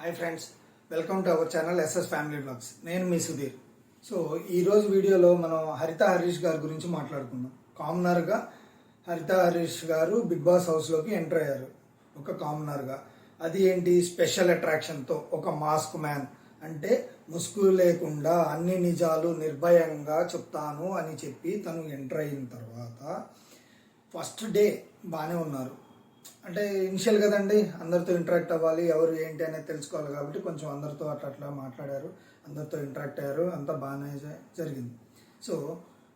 Hi friends, welcome to our channel SS family blogs. నేను మీ Sudheer. So ఈరోజు వీడియోలో మనం హరిత హరీష్ గారి గురించి మాట్లాడుకుందాం. కామనర్గా హరిత హరీష్ గారు బిగ్ బాస్ హౌస్లోకి ఎంటర్ అయ్యారు ఒక కామనర్గా. అది ఏంటి, స్పెషల్ అట్రాక్షన్తో ఒక మాస్క్ మ్యాన్, అంటే ముసుగు లేకుండా అన్ని నిజాలు నిర్భయంగా చెప్తాను అని చెప్పి తను ఎంటర్ అయిన తర్వాత ఫస్ట్ డే బాగానే ఉన్నారు. అంటే ఇనిషియల్ కదండి, అందరితో ఇంటరాక్ట్ అవ్వాలి, ఎవరు ఏంటి అనేది తెలుసుకోవాలి కాబట్టి కొంచెం అందరితో అట్లా మాట్లాడారు, అందరితో ఇంటరాక్ట్ అయ్యారు, అంతా బాగానే జరిగింది. సో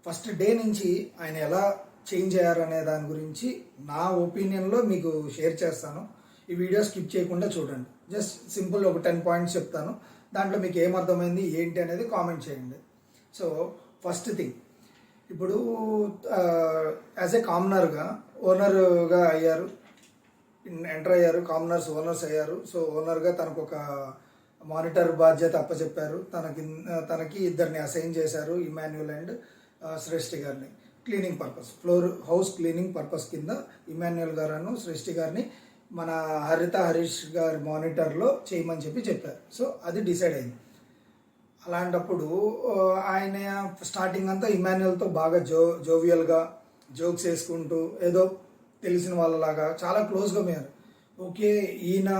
ఫస్ట్ డే నుంచి ఆయన ఎలా చేంజ్ అయ్యారు అనే దాని గురించి నా ఒపీనియన్లో మీకు షేర్ చేస్తాను. ఈ వీడియో స్కిప్ చేయకుండా చూడండి. జస్ట్ సింపుల్ ఒక 10 పాయింట్స్ చెప్తాను, దాంట్లో మీకు ఏమర్థమైంది ఏంటి అనేది కామెంట్ చేయండి. సో ఫస్ట్ థింగ్, ఇప్పుడు యాజ్ ఏ కామనర్గా ఓనర్గా అయ్యారు, ఎంటర్ అయ్యారు, కామనర్స్ ఓనర్స్ అయ్యారు. సో ఓనర్గా తనకు ఒక మానిటర్ బాధ్యత అప్పచెప్పారు. తనకి ఇద్దరిని అసైన్ చేశారు, ఇమాన్యుల్ అండ్ శ్రేష్ఠి గారిని. Cleaning purpose, house cleaning purpose కింద ఇమాన్యుల్ గారు శ్రేష్ఠి గారిని మన హరిత హరీష్ గారి మానిటర్లో చేయమని చెప్పారు. సో అది డిసైడ్ అయింది. అలాంటప్పుడు ఆయన స్టార్టింగ్ అంతా ఇమాన్యుల్తో బాగా జోవియల్గా జోక్స్ వేసుకుంటూ ఏదో తెలిసిన వాళ్ళలాగా చాలా క్లోజ్గా పోయారు. ఓకే, ఈయన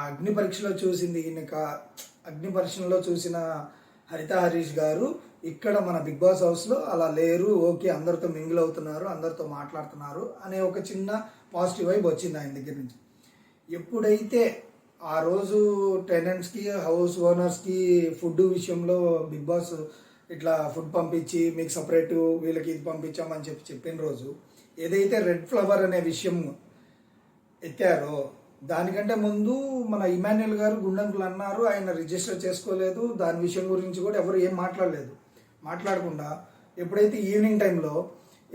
అగ్ని పరీక్షలో చూసిన హరిత హరీష్ గారు ఇక్కడ మన బిగ్ బాస్ హౌస్లో అలా లేరు. ఓకే, అందరితో మింగిల్ అవుతున్నారు, అందరితో మాట్లాడుతున్నారు అనే ఒక చిన్న పాజిటివ్ వైబ్ వచ్చింది ఆయన దగ్గర నుంచి. ఎప్పుడైతే ఆ రోజు టెనెంట్స్కి, హౌస్ ఓనర్స్కి ఫుడ్ విషయంలో బిగ్ బాస్ ఇట్లా ఫుడ్ పంపించి మీకు సపరేటు వీళ్ళకి ఇది పంపించామని చెప్పిన రోజు ఏదైతే రెడ్ ఫ్లవర్ అనే విషయం ఎత్తారో, దానికంటే ముందు మన ఇమాన్యుల్ గారు గుండంకులు అన్నారు, ఆయన రిజిస్టర్ చేసుకోలేదు, దాని విషయం గురించి కూడా ఎవరు ఏం మాట్లాడకుండా ఎప్పుడైతే ఈవినింగ్ టైంలో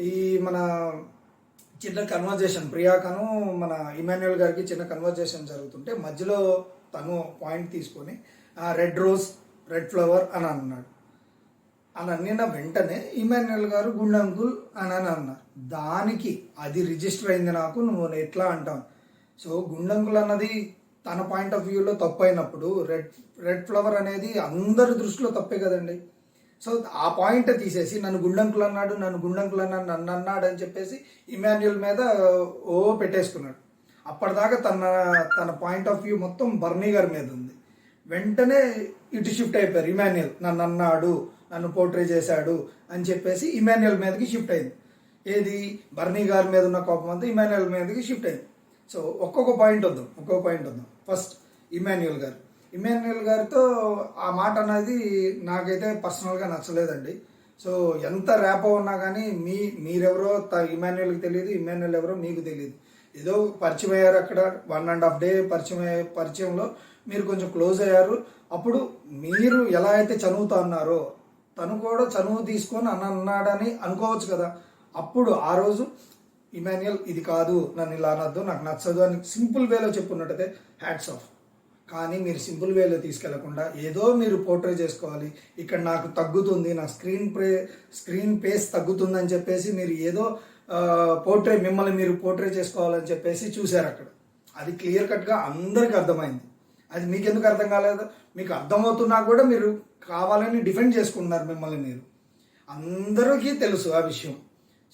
ఈ మన చిన్న కన్వర్జేషన్, ప్రియాకను మన ఇమాన్యుల్ గారికి చిన్న కన్వర్జేషన్ జరుగుతుంటే మధ్యలో తను పాయింట్ తీసుకొని రెడ్ రోజ్, రెడ్ ఫ్లవర్ అని అన్నాడు. అని అన్న వెంటనే ఇమాన్యుల్ గారు గుండంకుల్ అని అన్నారు. దానికి అది రిజిస్టర్ అయింది నాకు, నువ్వు ఎట్లా అంటావు. సో గుండంకుల్ అన్నది తన పాయింట్ ఆఫ్ వ్యూలో తప్పు అయినప్పుడు రెడ్ ఫ్లవర్ అనేది అందరి దృష్టిలో తప్పే కదండి. సో ఆ పాయింట్ తీసేసి నన్ను గుండంకులు అన్నాడు నన్ను అన్నాడు అని చెప్పేసి ఇమాన్యుల్ మీద పెట్టేసుకున్నాడు. అప్పటిదాకా తన పాయింట్ ఆఫ్ వ్యూ మొత్తం బర్నీ గారి మీద ఉంది. వెంటనే ఇటు షిఫ్ట్ అయిపోయారు. ఇమాన్యుల్ నన్ను అన్నాడు, నన్ను పోర్ట్రే చేశాడు అని చెప్పేసి ఇమాన్యుల్ మీదకి షిఫ్ట్ అయింది. ఏది, బర్నీ గారి మీద ఉన్న కోపం అంతా ఇమాన్యుల్ మీదకి షిఫ్ట్ అయింది. సో ఒక్కొక్క పాయింట్ వద్దాం. ఫస్ట్ ఇమాన్యుల్ గారితో ఆ మాట అనేది నాకైతే పర్సనల్గా నచ్చలేదండి. సో ఎంత ర్యాపో ఉన్నా కానీ మీరెవరో ఇమాన్యుల్కి తెలియదు, ఇమాన్యుల్ ఎవరో మీకు తెలియదు. ఏదో పరిచయం అయ్యారు, అక్కడ 1.5 డే పరిచయంలో మీరు కొంచెం క్లోజ్ అయ్యారు. అప్పుడు మీరు ఎలా అయితే చనువుతా అన్నారో తను కూడా చనువు తీసుకొని అన్నాడని అనుకోవచ్చు కదా. అప్పుడు ఆ రోజు ఇమాన్యుల్ ఇది కాదు, నన్ను ఇలా అనొద్దు, నాకు నచ్చదు అని సింపుల్ వేలో చెప్పున్నట్టయితే హ్యాట్స్ ఆఫ్. కానీ మీరు సింపుల్ వేలో తీసుకెళ్లకుండా ఏదో మీరు పోర్ట్రే చేసుకోవాలి, ఇక్కడ నాకు తగ్గుతుంది, నా స్క్రీన్ పేస్ తగ్గుతుందని చెప్పేసి మీరు ఏదో మిమ్మల్ని మీరు పోర్ట్రే చేసుకోవాలని చెప్పేసి చూశారు అక్కడ. అది క్లియర్ కట్గా అందరికీ అర్థమైంది. అది మీకు ఎందుకు అర్థం కాలేదు? మీకు అర్థమవుతున్నా కూడా మీరు కావాలని డిఫెండ్ చేసుకుంటున్నారు మిమ్మల్ని మీరు. అందరికీ తెలుసు ఆ విషయం.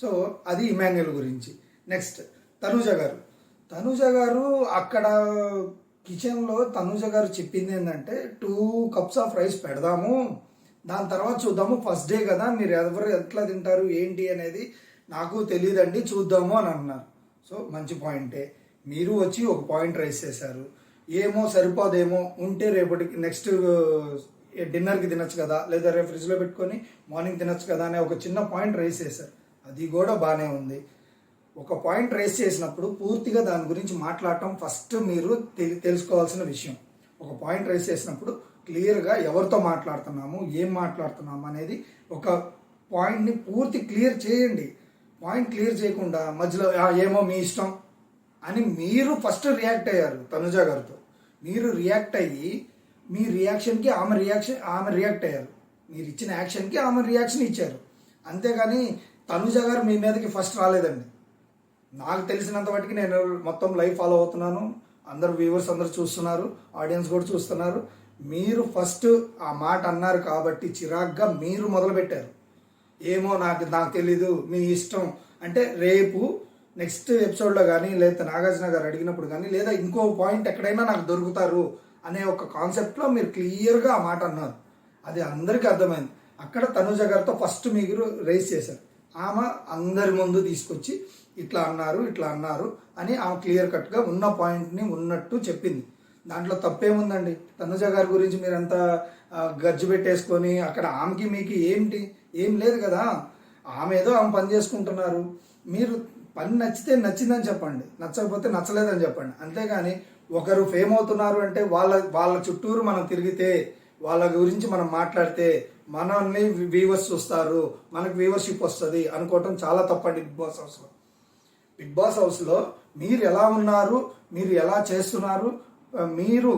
సో అది ఇమాన్యుల్ గురించి. నెక్స్ట్ తనూజ గారు అక్కడ కిచెన్లో తనూజ గారు చెప్పింది ఏంటంటే 2 cups ఆఫ్ రైస్ పెడదాము, దాని తర్వాత చూద్దాము, ఫస్ట్ డే కదా, మీరు ఎవరు ఎట్లా తింటారు ఏంటి అనేది నాకు తెలియదండి, చూద్దాము అని అన్నారు. సో మంచి పాయింటే. మీరు వచ్చి ఒక పాయింట్ రైస్ చేశారు. ఏమో సరిపోదేమో, ఉంటే రేపటికి నెక్స్ట్ డిన్నర్కి తినచ్చు కదా, లేదా రేపు ఫ్రిడ్జ్లో పెట్టుకొని మార్నింగ్ తినచ్చు కదా అనే ఒక చిన్న పాయింట్ రైస్ చేశారు. అది కూడా బాగానే ఉంది. ఒక పాయింట్ రైస్ చేసినప్పుడు పూర్తిగా దాని గురించి మాట్లాడటం ఫస్ట్ మీరు తెలుసుకోవాల్సిన విషయం. ఒక పాయింట్ రైస్ చేసినప్పుడు క్లియర్గా ఎవరితో మాట్లాడుతున్నాము, ఏం మాట్లాడుతున్నాము అనేది ఒక పాయింట్ని పూర్తి క్లియర్ చేయండి. పాయింట్ క్లియర్ చేయకుండా మధ్యలో ఏమో మీ ఇష్టం అని మీరు ఫస్ట్ రియాక్ట్ అయ్యారు. తనుజ గారితో మీరు రియాక్ట్ అయ్యి మీ రియాక్షన్కి ఆమె రియాక్ట్ అయ్యారు. మీరు ఇచ్చిన యాక్షన్కి ఆమె రియాక్షన్ ఇచ్చారు. అంతేగాని తనుజ గారు మీ మీదకి ఫస్ట్ రాలేదండి. నాకు తెలిసినంత వాటికి నేను మొత్తం లైవ్ ఫాలో అవుతున్నాను, అందరు వ్యూవర్స్ అందరు చూస్తున్నారు, ఆడియన్స్ కూడా చూస్తున్నారు. మీరు ఫస్ట్ ఆ మాట అన్నారు కాబట్టి చిరాగ్గా మీరు మొదలుపెట్టారు. ఏమో నాకు తెలీదు, మీ ఇష్టం అంటే రేపు నెక్స్ట్ ఎపిసోడ్లో కానీ లేదా నాగార్జున గారు అడిగినప్పుడు కానీ లేదా ఇంకో పాయింట్ ఎక్కడైనా నాకు దొరుకుతారు అనే ఒక కాన్సెప్ట్లో మీరు క్లియర్గా ఆ మాట అన్నారు. అది అందరికీ అర్థమైంది. అక్కడ తనుజ గారితో ఫస్ట్ మీరు రేస్ చేశారు. ఆమె అందరి ముందు తీసుకొచ్చి ఇట్లా అన్నారు అని ఆమె క్లియర్ కట్గా ఉన్న పాయింట్ని ఉన్నట్టు చెప్పింది. దాంట్లో తప్పేముందండి? తనుజ గారి గురించి మీరంతా గజ్జు పెట్టేసుకొని అక్కడ ఆమెకి మీకు ఏం లేదు కదా. ఆమె ఏదో ఆమె పని చేసుకుంటున్నారు. మీరు పని నచ్చితే నచ్చిందని చెప్పండి, నచ్చకపోతే నచ్చలేదని చెప్పండి. అంతేగాని ఒకరు ఫేమ్ అవుతున్నారు అంటే వాళ్ళ చుట్టూరు మనం తిరిగితే వాళ్ళ గురించి మనం మాట్లాడితే మనల్ని వ్యూవర్స్ చూస్తారు, మనకు వ్యూవర్షిప్ వస్తుంది అనుకోవటం చాలా తప్పండి. బిగ్ బాస్ హౌస్లో మీరు ఎలా ఉన్నారు, మీరు ఎలా చేస్తున్నారు, మీరు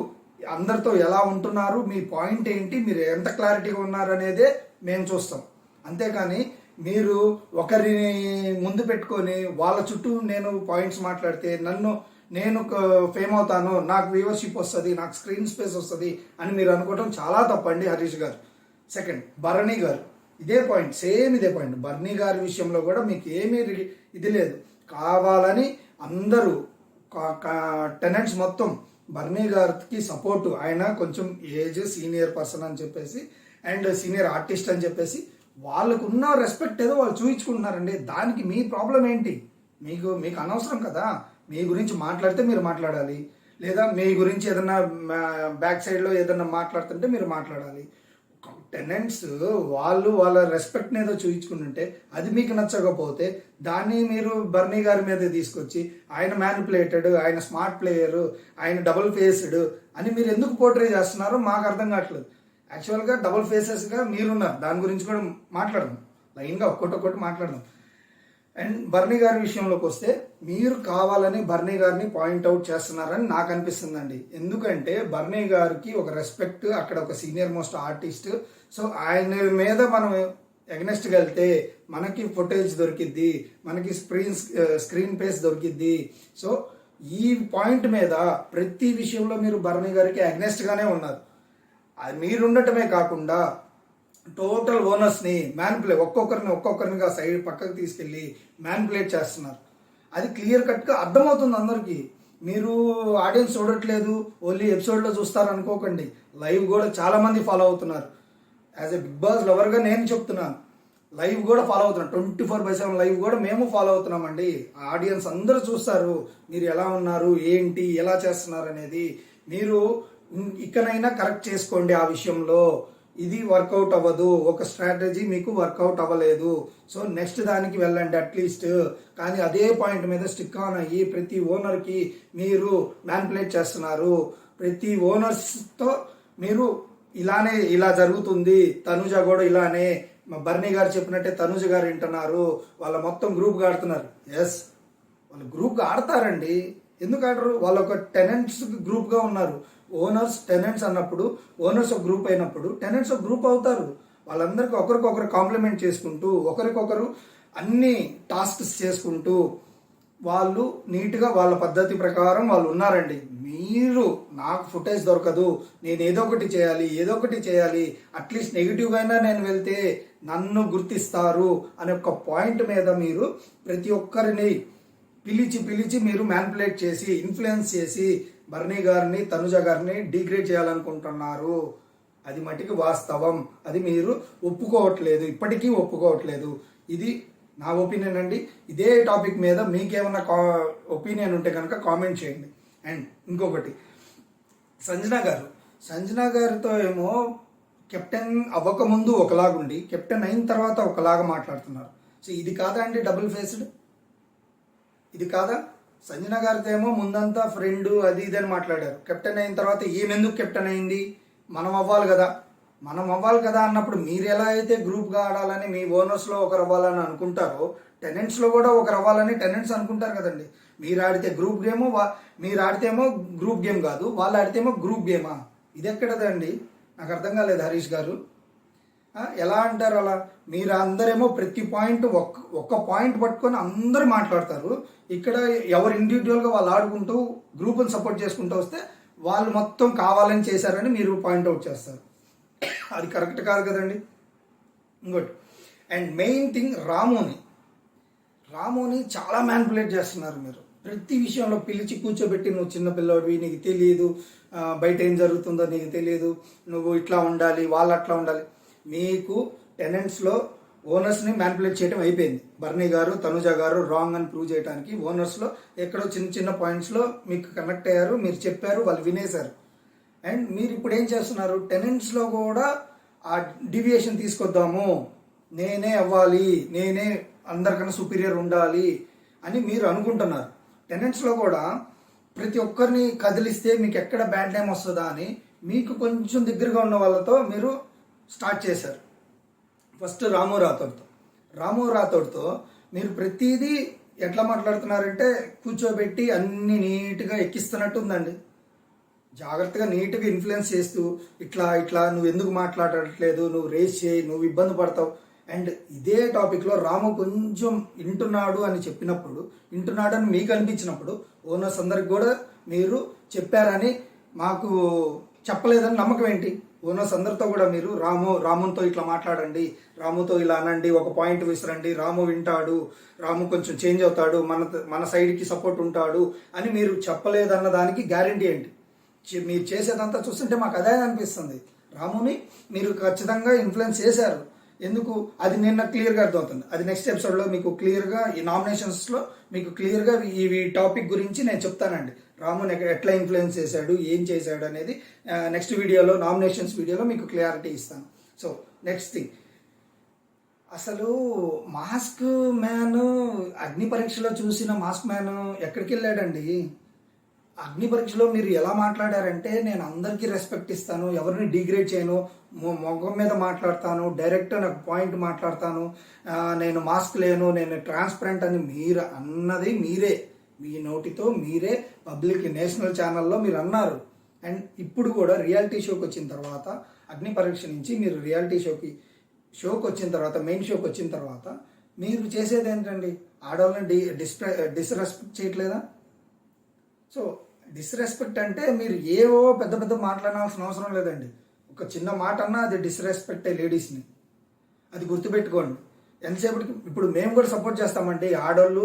అందరితో ఎలా ఉంటున్నారు, మీ పాయింట్ ఏంటి, మీరు ఎంత క్లారిటీగా ఉన్నారు అనేదే మేము చూస్తాం. అంతేకాని మీరు ఒకరిని ముందు పెట్టుకొని వాళ్ళ చుట్టూ నేను పాయింట్స్ మాట్లాడితే నేను ఫేమ్ అవుతాను, నాకు వ్యూవర్షిప్ వస్తుంది, నాకు స్క్రీన్ స్పేస్ వస్తుంది అని మీరు అనుకోవడం చాలా తప్పండి హరీష్ గారు. సెకండ్, భరణి గారు ఇదే పాయింట్, సేమ్ ఇదే పాయింట్. భరణి గారి విషయంలో కూడా మీకు ఏమీ ఇది లేదు. కావాలని అందరూ టెనెంట్స్ మొత్తం భరణి గారికి సపోర్టు, ఆయన కొంచెం ఏజ్ సీనియర్ పర్సన్ అని చెప్పేసి అండ్ సీనియర్ ఆర్టిస్ట్ అని చెప్పేసి వాళ్ళకున్న రెస్పెక్ట్ ఏదో వాళ్ళు చూపించుకుంటున్నారండి. దానికి మీ ప్రాబ్లం ఏంటి? మీకు అనవసరం కదా. మీ గురించి మాట్లాడితే మీరు మాట్లాడాలి, లేదా మీ గురించి ఏదన్నా బ్యాక్ సైడ్లో ఏదన్నా మాట్లాడుతుంటే మీరు మాట్లాడాలి. టెనెంట్స్ వాళ్ళ రెస్పెక్ట్ని ఏదో చూపించుకుంటుంటే అది మీకు నచ్చకపోతే దాన్ని మీరు బర్నీ గారి మీద తీసుకొచ్చి ఆయన మ్యానిపులేటెడ్, ఆయన స్మార్ట్ ప్లేయరు, ఆయన డబుల్ ఫేస్డ్ అని మీరు ఎందుకు పోర్ట్రే చేస్తున్నారో మాకు అర్థం కావట్లేదు. యాక్చువల్గా డబుల్ ఫేసెస్గా మీరున్నారు, దాని గురించి కూడా మాట్లాడదాం, లైన్గా ఒక్కొక్కటి మాట్లాడదాం. అండ్ బర్నీ గారి విషయంలోకి వస్తే మీరు కావాలని బర్నీ గారిని పాయింట్అవుట్ చేస్తున్నారని నాకు అనిపిస్తుందండి. ఎందుకంటే బర్నీ గారికి ఒక రెస్పెక్ట్, అక్కడ ఒక సీనియర్ మోస్ట్ ఆర్టిస్ట్. సో ఆయన మీద మనం ఎగ్నెస్ట్గా వెళ్తే మనకి ఫుటేజ్ దొరికిద్ది, మనకి స్క్రీన్ పేస్ దొరికిద్ది. సో ఈ పాయింట్ మీద ప్రతి విషయంలో మీరు బర్నీ గారికి అగ్నెస్ట్గానే ఉన్నారు. అది మీరుండటమే కాకుండా టోటల్ ఓనర్స్ని ఒక్కొక్కరినిగా సైడ్ పక్కకు తీసుకెళ్ళి మ్యానిపులేట్ చేస్తున్నారు. అది క్లియర్ కట్గా అర్థమవుతుంది అందరికీ. మీరు ఆడియన్స్ చూడట్లేదు, ఓన్లీ ఎపిసోడ్లో చూస్తారు అనుకోకండి. లైవ్ కూడా చాలామంది ఫాలో అవుతున్నారు. యాజ్ ఎ బిగ్ బాస్ లవర్గా నేను చెప్తున్నాను, లైవ్ కూడా ఫాలో అవుతున్నాను. 24/7 లైవ్ కూడా మేము ఫాలో అవుతున్నామండి. ఆడియన్స్ అందరూ చూస్తారు మీరు ఎలా ఉన్నారు, ఏంటి, ఎలా చేస్తున్నారు అనేది. మీరు ఇకనైనా కరెక్ట్ చేసుకోండి ఆ విషయంలో. ఇది వర్కౌట్ అవ్వదు, ఒక స్ట్రాటజీ మీకు వర్కౌట్ అవ్వలేదు. సో నెక్స్ట్ దానికి వెళ్ళండి అట్లీస్ట్. కానీ అదే పాయింట్ మీద స్టిక్ ఆన్ అయ్యి ప్రతి ఓనర్కి మీరు మ్యానిపులేట్ చేస్తున్నారు. ప్రతి ఓనర్స్తో మీరు ఇలా జరుగుతుంది. తనుజ కూడా ఇలానే, బర్నీ గారు చెప్పినట్టే తనుజ గారు వింటున్నారు, వాళ్ళ మొత్తం గ్రూప్గా ఆడుతున్నారు. ఎస్, వాళ్ళు గ్రూప్గా ఆడతారండి. ఎందుకు ఆడరు? వాళ్ళు ఒక టెనెంట్స్ గ్రూప్గా ఉన్నారు. ఓనర్స్ టెనెంట్స్ అన్నప్పుడు, ఓనర్స్ ఒక గ్రూప్ అయినప్పుడు టెనెంట్స్ ఒక గ్రూప్ అవుతారు. వాళ్ళందరికీ ఒకరికొకరు కాంప్లిమెంట్ చేసుకుంటూ, ఒకరికొకరు అన్ని టాస్క్స్ చేసుకుంటూ వాళ్ళు నీట్గా వాళ్ళ పద్ధతి ప్రకారం వాళ్ళు ఉన్నారండి. మీరు నాకు ఫుటేజ్ దొరకదు, నేను ఏదో ఒకటి చేయాలి, అట్లీస్ట్ నెగిటివ్గా అయినా నేను వెళ్తే నన్ను గుర్తిస్తారు అనే ఒక పాయింట్ మీద మీరు ప్రతి ఒక్కరిని పిలిచి మీరు మ్యానిపులేట్ చేసి, ఇన్ఫ్లుయెన్స్ చేసి బర్నీ గారిని, తనుజ గారిని డిగ్రేడ్ చేయాలనుకుంటున్నారు. అది మటుకు వాస్తవం. అది మీరు ఒప్పుకోవట్లేదు, ఇప్పటికీ ఒప్పుకోవట్లేదు. ఇది నా ఒపీనియన్ అండి. ఇదే టాపిక్ మీద మీకేమన్నా ఒపీనియన్ ఉంటే కనుక కామెంట్ చేయండి. అండ్ ఇంకొకటి, సంజన గారితో ఏమో కెప్టెన్ అవ్వకముందు ఒకలాగుండి కెప్టెన్ అయిన తర్వాత ఒకలాగా మాట్లాడుతున్నారు. సో ఇది కాదా అండి డబుల్ ఫేస్డ్? ఇది కాదా? సంజన గారితో ఏమో ముందంతా ఫ్రెండ్ అది ఇది అని మాట్లాడారు. కెప్టెన్ అయిన తర్వాత ఈమెందుకు కెప్టెన్ అయింది, మనం అవ్వాలి కదా అన్నప్పుడు మీరు ఎలా అయితే గ్రూప్గా ఆడాలని మీ ఓనర్స్లో ఒకరు అవ్వాలని అనుకుంటారో టెనెంట్స్లో కూడా ఒకరు అవ్వాలని టెనెంట్స్ అనుకుంటారు కదండి. మీరు ఆడితే గ్రూప్ గేమ్, మీరు ఆడితేమో గ్రూప్ గేమ్ కాదు, వాళ్ళు ఆడితేమో గ్రూప్ గేమా? ఇది ఎక్కడదండి? నాకు అర్థం కాలేదు హరీష్ గారు. ఎలా అంటారు అలా? మీరు అందరేమో ప్రతి పాయింట్ ఒక్క పాయింట్ పట్టుకొని అందరూ మాట్లాడతారు. ఇక్కడ ఎవరు ఇండివిజువల్గా వాళ్ళు ఆడుకుంటూ గ్రూప్ని సపోర్ట్ చేసుకుంటూ వస్తే వాళ్ళు మొత్తం కావాలని చేశారని మీరు పాయింట్అవుట్ చేస్తారు. అది కరెక్ట్ కాదు కదండి. ఇంకోటి, అండ్ మెయిన్ థింగ్, రాముని చాలా మ్యానిపులేట్ చేస్తున్నారు మీరు. ప్రతి విషయంలో పిలిచి కూర్చోబెట్టి, నువ్వు చిన్న పిల్లోడివి, నీకు తెలియదు, బయట ఏం జరుగుతుందో నీకు తెలియదు, నువ్వు ఇట్లా ఉండాలి, వాళ్ళు అట్లా ఉండాలి. మీకు టెనెంట్స్లో ఓనర్స్ని మ్యానిపులేట్ చేయడం అయిపోయింది. బర్నీ గారు, తనుజ గారు రాంగ్ అని ప్రూవ్ చేయడానికి ఓనర్స్లో ఎక్కడో చిన్న చిన్న పాయింట్స్లో మీకు కనెక్ట్ అయ్యారు, మీరు చెప్పారు, వాళ్ళు వినేశారు. అండ్ మీరు ఇప్పుడు ఏం చేస్తున్నారు, టెనెంట్స్లో కూడా ఆ డివియేషన్ తీసుకొద్దాము, నేనే అవ్వాలి, నేనే అందరికన్నా సుపీరియర్ ఉండాలి అని మీరు అనుకుంటున్నారు. టెనెంట్స్లో కూడా ప్రతి ఒక్కరిని కదిలిస్తే మీకు ఎక్కడ బ్యాడ్ నేమ్ వస్తుందా అని మీకు కొంచెం దగ్గరగా ఉన్న వాళ్ళతో మీరు స్టార్ట్ చేశారు. ఫస్ట్ రాము రాథోడ్తో మీరు ప్రతిదీ ఎట్లా మాట్లాడుతున్నారంటే కూర్చోబెట్టి అన్ని నీట్గా ఎక్కిస్తున్నట్టు ఉందండి. జాగ్రత్తగా నీట్గా ఇన్ఫ్లుయెన్స్ చేస్తూ ఇట్లా నువ్వు ఎందుకు మాట్లాడట్లేదు, నువ్వు రేస్ చేయి, నువ్వు ఇబ్బంది పడతావు. అండ్ ఇదే టాపిక్లో రాము కొంచెం వింటున్నాడు అని చెప్పినప్పుడు, వింటున్నాడని మీకు అనిపించినప్పుడు ఓనర్స్ అందరికి కూడా మీరు చెప్పారని మాకు చెప్పలేదని నమ్మకం ఏంటి? ఓనర్స్ అందరితో కూడా మీరు రాముతో ఇట్లా మాట్లాడండి, రాముతో ఇలా అనండి, ఒక పాయింట్ విసరండి, రాము వింటాడు, రాము కొంచెం చేంజ్ అవుతాడు, మన సైడ్కి సపోర్ట్ ఉంటాడు అని మీరు చెప్పలేదన్న దానికి గ్యారంటీ ఏంటి? మీరు చేసేదంతా చూస్తుంటే మాకు అదే అనిపిస్తుంది. రాముని మీరు ఖచ్చితంగా ఇన్ఫ్లుయెన్స్ చేశారు. ఎందుకు? అది నిన్న క్లియర్గా అర్థమవుతుంది. అది నెక్స్ట్ ఎపిసోడ్లో మీకు క్లియర్గా, ఈ నామినేషన్స్లో మీకు క్లియర్గా ఈ టాపిక్ గురించి నేను చెప్తానండి. రాముని ఎట్లా ఇన్ఫ్లుయెన్స్ చేశాడు, ఏం చేశాడు అనేది నెక్స్ట్ వీడియోలో, నామినేషన్స్ వీడియోలో మీకు క్లియారిటీ ఇస్తాను. సో నెక్స్ట్ థింగ్, అసలు మాస్క్ మ్యాన్ అగ్ని పరీక్షలో చూసిన మాస్క్ మ్యాన్ ఎక్కడికి వెళ్ళాడండి? అగ్ని పరీక్షలో మీరు ఎలా మాట్లాడారంటే, నేను అందరికీ రెస్పెక్ట్ ఇస్తాను, ఎవరిని డిగ్రేడ్ చేయను, మొగం మీద మాట్లాడతాను, డైరెక్ట్ నాకు పాయింట్ మాట్లాడతాను, నేను మాస్క్ లేను, నేను ట్రాన్స్పరెంట్ అని మీరు అన్నది మీరే, మీ నోటితో మీరే పబ్లిక్ నేషనల్ ఛానల్లో మీరు అన్నారు. అండ్ ఇప్పుడు కూడా రియాలిటీ షోకి వచ్చిన తర్వాత, అగ్ని పరీక్ష నుంచి మీరు రియాలిటీ షోకి వచ్చిన తర్వాత, మెయిన్ షోకి వచ్చిన తర్వాత మీరు చేసేది ఏంటండి? ఆడవాళ్ళని డిస్రెస్పెక్ట్ చేయట్లేదా? సో డిస్రెస్పెక్ట్ అంటే మీరు ఏవో పెద్ద పెద్ద మాట్లాడాల్సిన అవసరం లేదండి. ఒక చిన్న మాట అన్నా అది డిస్రెస్పెక్టే లేడీస్ని, అది గుర్తుపెట్టుకోండి. ఎంతసేపటికి ఇప్పుడు మేము కూడా సపోర్ట్ చేస్తామండి. ఆడవాళ్ళు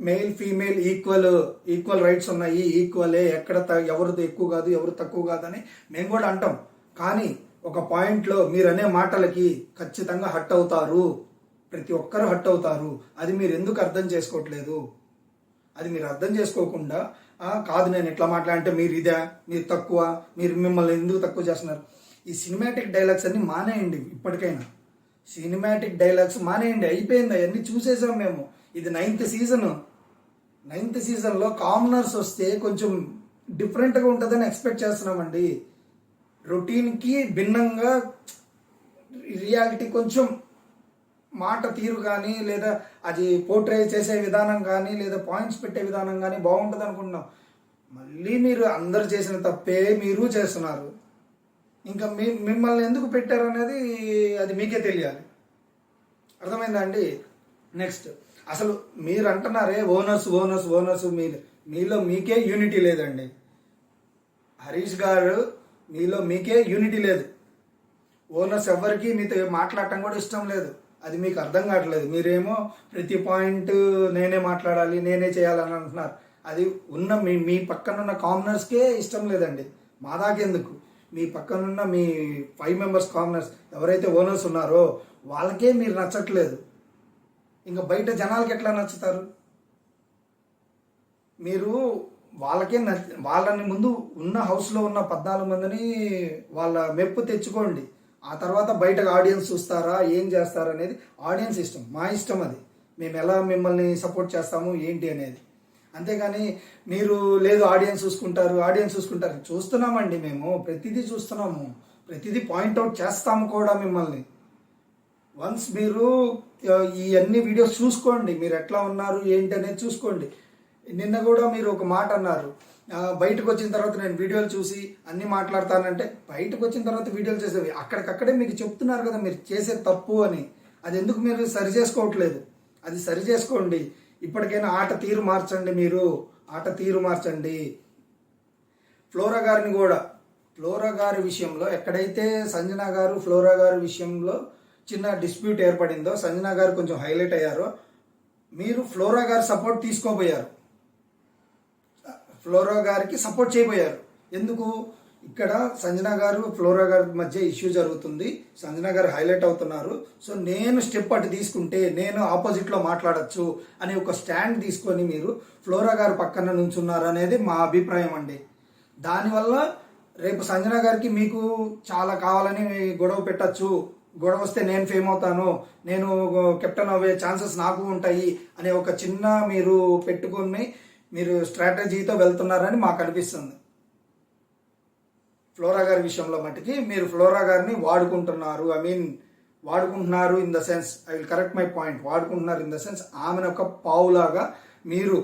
మెయిల్ ఫీమేల్ ఈక్వల్ రైట్స్ ఉన్నాయి, ఈక్వలే, ఎక్కడ ఎవరు ఎక్కువ కాదు, ఎవరు తక్కువ కాదని మేము కూడా అంటాం. కానీ ఒక పాయింట్లో మీరు అనే మాటలకి ఖచ్చితంగా హట్ అవుతారు, ప్రతి ఒక్కరు హట్ అవుతారు. అది మీరు ఎందుకు అర్థం చేసుకోవట్లేదు? అది మీరు అర్థం చేసుకోకుండా, కాదు నేను ఎట్లా మాట్లాడంటే మీరు ఇదే, మీరు తక్కువ, మీరు మిమ్మల్ని ఎందుకు తక్కువ చేస్తున్నారు, ఈ సినిమాటిక్ డైలాగ్స్ అన్ని మానేయండి. ఇప్పటికైనా సినిమాటిక్ డైలాగ్స్ మానేయండి, అయిపోయింది. అవన్నీ చూసేసాం మేము. ఇది 9th సీజన్లో కామనర్స్ వస్తే కొంచెం డిఫరెంట్గా ఉంటుందని ఎక్స్పెక్ట్ చేస్తున్నామండి. రొటీన్కి భిన్నంగా రియాలిటీ కొంచెం మాట తీరు కానీ, లేదా అది పోర్ట్రే చేసే విధానం కానీ, లేదా పాయింట్స్ పెట్టే విధానం కానీ బాగుంటుంది అనుకుంటున్నాం. మళ్ళీ మీరు అందరు చేసిన తప్పే మీరు చేస్తున్నారు. ఇంకా మిమ్మల్ని ఎందుకు పెట్టారు అనేది అది మీకే తెలియాలి. అర్థమైందా అండి? నెక్స్ట్, అసలు మీరు అంటున్నారే ఓనర్స్ మీలో మీకే యూనిటీ లేదండి. హరీష్ గారు, మీలో మీకే యూనిటీ లేదు. ఓనర్స్ ఎవరికి మీతో మాట్లాడటం కూడా ఇష్టం లేదు. అది మీకు అర్థం కావట్లేదు. మీరేమో ప్రతి పాయింట్ నేనే మాట్లాడాలి, నేనే చేయాలని అంటున్నారు. అది ఉన్న మీ పక్కనున్న కామనర్స్కే ఇష్టం లేదండి. మా దాకెందుకు, మీ పక్కనున్న మీ 5 మెంబర్స్ కామనర్స్ ఎవరైతే ఓనర్స్ ఉన్నారో వాళ్ళకే మీరు నచ్చట్లేదు. ఇంకా బయట జనాలకి ఎట్లా నచ్చుతారు? మీరు వాళ్ళని ముందు ఉన్న హౌస్లో ఉన్న 14 మందిని వాళ్ళ మెప్పు తెచ్చుకోండి. ఆ తర్వాత బయటకు ఆడియన్స్ చూస్తారా, ఏం చేస్తారా అనేది ఆడియన్స్ ఇష్టం, మా ఇష్టం. అది మేము ఎలా మిమ్మల్ని సపోర్ట్ చేస్తాము ఏంటి అనేది. అంతేగాని మీరు లేదు ఆడియన్స్ చూసుకుంటారు. చూస్తున్నామండి, మేము ప్రతిదీ చూస్తున్నాము, ప్రతిదీ పాయింట్అవుట్ చేస్తాము కూడా మిమ్మల్ని. వన్స్ మీరు ఈ అన్ని వీడియోస్ చూసుకోండి, మీరు ఎట్లా ఉన్నారు ఏంటి అనేది చూసుకోండి. నిన్న కూడా మీరు ఒక మాట అన్నారు, బయటకు వచ్చిన తర్వాత నేను వీడియోలు చూసి అన్నీ మాట్లాడతానంటే, బయటకు వచ్చిన తర్వాత వీడియోలు చేసేవి అక్కడికక్కడే మీకు చెప్తున్నారు కదా మీరు చేసే తప్పు అని. అది ఎందుకు మీరు సరి చేసుకోవట్లేదు? అది సరి చేసుకోండి. ఇప్పటికైనా ఆట తీరు మార్చండి. మీరు ఆట తీరు మార్చండి. ఫ్లోరా గారిని కూడా, ఫ్లోరా గారి విషయంలో ఎక్కడైతే సంజన గారు ఫ్లోరా గారి విషయంలో చిన్న డిస్ప్యూట్ ఏర్పడిందో, సంజన గారు కొంచెం హైలైట్ అయ్యారో, మీరు ఫ్లోరా గారి సపోర్ట్ తీసుకోబోయారు. ఫ్లోరా గారికి సపోర్ట్ చేయబోయారు. ఎందుకు? ఇక్కడ సంజన గారు ఫ్లోరా గారి మధ్య ఇష్యూ జరుగుతుంది, సంజన గారు హైలైట్ అవుతున్నారు, సో నేను స్టెప్ అటు తీసుకుంటే నేను ఆపోజిట్లో మాట్లాడచ్చు అని ఒక స్టాండ్ తీసుకొని మీరు ఫ్లోరా గారు పక్కన నుంచున్నారు అనేది మా అభిప్రాయం అండి. దానివల్ల రేపు సంజన గారికి మీకు చాలా కావాలని గొడవ పెట్టచ్చు, గొడవ వస్తే నేను ఫేమ్ అవుతాను, నేను కెప్టెన్ అవ్వే ఛాన్సెస్ నాకు ఉంటాయి అనే ఒక చిన్న మీరు పెట్టుకొని మీరు స్ట్రాటజీతో వెళ్తున్నారని మాకు అనిపిస్తుంది. ఫ్లోరా గారి విషయంలో మటుకి మీరు ఫ్లోరా గారిని వాడుకుంటున్నారు. వాడుకుంటున్నారు in the sense, I will correct my point, వాడుకుంటున్నారు ఇన్ ద సెన్స్ ఆమెను ఒక పావులాగా, మీరు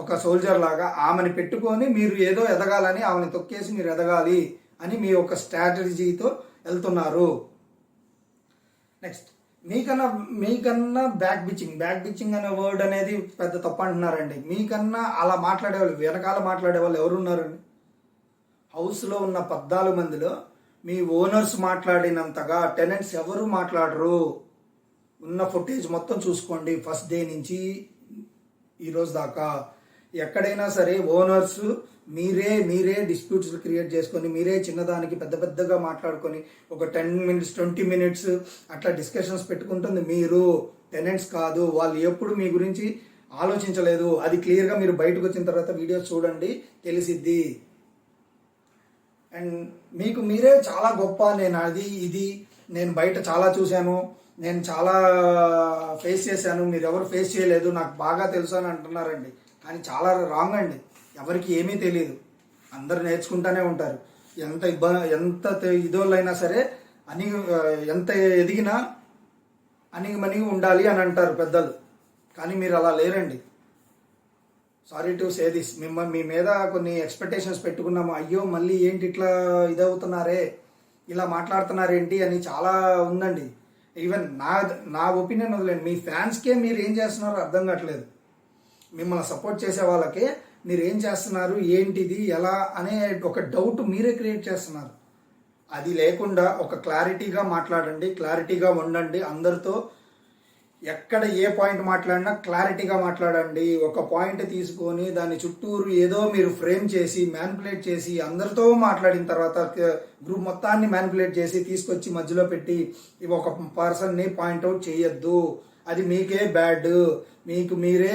ఒక సోల్జర్ లాగా ఆమెను పెట్టుకొని మీరు ఏదో ఎదగాలని, ఆమెను తొక్కేసి మీరు ఎదగాలి అని మీ ఒక స్ట్రాటజీతో వెళ్తున్నారు. నెక్స్ట్, మీకన్నా బ్యాక్ బిచ్చింగ్ అనే వర్డ్ అనేది పెద్ద తప్పు అంటున్నారండి. మీకన్నా అలా మాట్లాడేవాళ్ళు, వెనకాల మాట్లాడేవాళ్ళు ఎవరున్నారండి? హౌస్లో ఉన్న 14 మందిలో మీ ఓనర్స్ మాట్లాడినంతగా టెనెంట్స్ ఎవరు మాట్లాడరు. ఉన్న ఫుటేజ్ మొత్తం చూసుకోండి, ఫస్ట్ డే నుంచి ఈరోజు దాకా. ఎక్కడైనా సరే ఓనర్స్ మీరే డిస్ప్యూట్స్ క్రియేట్ చేసుకొని, మీరే చిన్నదానికి పెద్దగా మాట్లాడుకొని ఒక 10 minutes 20 minutes అట్లా డిస్కషన్స్ పెట్టుకుంటుంది మీరు, టెనెంట్స్ కాదు. వాళ్ళు ఎప్పుడు మీ గురించి ఆలోచించలేదు. అది క్లియర్గా మీరు బయటకు వచ్చిన తర్వాత వీడియోస్ చూడండి, తెలిసిద్ది. అండ్ మీకు మీరే చాలా గొప్ప, నేను అది ఇది నేను బయట చాలా చూశాను, నేను చాలా ఫేస్ చేశాను, మీరు ఎవరు ఫేస్ చేయలేదు, నాకు బాగా తెలుసు అని అంటున్నారండి. కానీ చాలా రాంగ్ అండి. ఎవరికి ఏమీ తెలియదు, అందరు నేర్చుకుంటూనే ఉంటారు. ఎంత ఇదోళ్ళైనా సరే ఎంత ఎదిగినా అణిగిమణిగి ఉండాలి అని అంటారు పెద్దలు. కానీ మీరు అలా లేరండి. Sorry to say this. మీ మీద కొన్ని ఎక్స్పెక్టేషన్స్ పెట్టుకున్నాము, అయ్యో మళ్ళీ ఏంటి ఇట్లా ఇదవుతున్నారే, ఇలా మాట్లాడుతున్నారేంటి అని చాలా ఉందండి. ఈవెన్ నా ఒపీనియన్ వదిలేండి, మీ ఫ్యాన్స్కే మీరు ఏం చేస్తున్నారో అర్థం కావట్లేదు. మిమ్మల్ని సపోర్ట్ చేసే వాళ్ళకే మీరు ఏం చేస్తున్నారు, ఏంటిది, ఎలా అనే ఒక డౌట్ మీరే క్రియేట్ చేస్తున్నారు. అది లేకుండా ఒక క్లారిటీగా మాట్లాడండి, క్లారిటీగా ఉండండి. అందరితో ఎక్కడ ఏ పాయింట్ మాట్లాడినా క్లారిటీగా మాట్లాడండి. ఒక పాయింట్ తీసుకొని దాని చుట్టూరు ఏదో మీరు ఫ్రేమ్ చేసి మ్యానిపులేట్ చేసి అందరితో మాట్లాడిన తర్వాత గ్రూప్ మొత్తాన్ని మ్యానిపులేట్ చేసి తీసుకొచ్చి మధ్యలో పెట్టి ఒక పర్సన్ని పాయింట్అవుట్ చేయొద్దు. అది మీకే బ్యాడ్, మీకు మీరే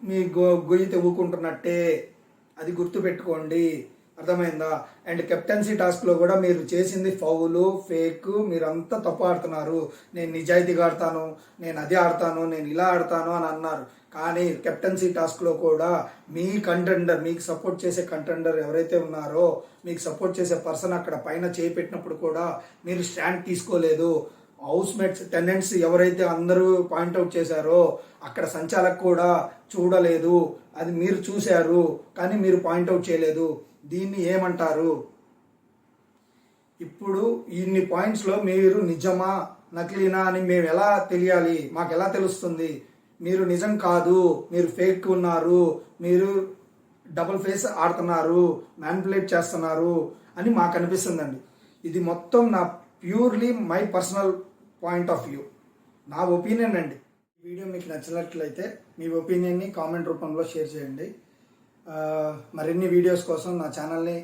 మీ గొయ్యి తెవ్వుకుంటున్నట్టే. అది గుర్తుపెట్టుకోండి, అర్థమైందా? అండ్ కెప్టెన్సీ టాస్క్లో కూడా మీరు చేసింది ఫౌలు, ఫేక్, మీరంతా తప్పు ఆడుతున్నారు. నేను నిజాయితీగా ఆడతాను, నేను అది ఆడతాను, నేను ఇలా ఆడతాను అని అన్నారు. కానీ కెప్టెన్సీ టాస్క్లో కూడా మీ కంటెండర్, మీకు సపోర్ట్ చేసే కంటెండర్ ఎవరైతే ఉన్నారో, మీకు సపోర్ట్ చేసే పర్సన్ అక్కడ పైన చేయి పెట్టినప్పుడు కూడా మీరు స్టాండ్ తీసుకోలేదు. హౌస్ మేట్స్, టెనెంట్స్ ఎవరైతే అందరూ పాయింట్అవుట్ చేశారో అక్కడ సంచాలక్ కూడా చూడలేదు, అది మీరు చూశారు కానీ మీరు పాయింట్అవుట్ చేయలేదు. దీన్ని ఏమంటారు? ఇప్పుడు ఇన్ని పాయింట్స్లో మీరు నిజమా నకిలీనా అని మేము ఎలా తెలియాలి? మాకు ఎలా తెలుస్తుంది? మీరు నిజం కాదు, మీరు ఫేక్ ఉన్నారు, మీరు డబుల్ ఫేస్ ఆడుతున్నారు, మ్యానిపులేట్ చేస్తున్నారు అని మాకు అనిపిస్తుందండి. ఇది మొత్తం నా purely my personal point of view, నా ఒపీనియన్ అండి. వీడియో మీకు నచ్చినట్లయితే మీ ఒపీనియన్ని కామెంట్ రూపంలో షేర్ చేయండి. మరిన్ని వీడియోస్ కోసం నా ఛానల్ని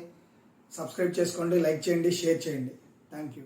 సబ్స్క్రైబ్ చేసుకోండి, లైక్ చేయండి, షేర్ చేయండి. Thank you.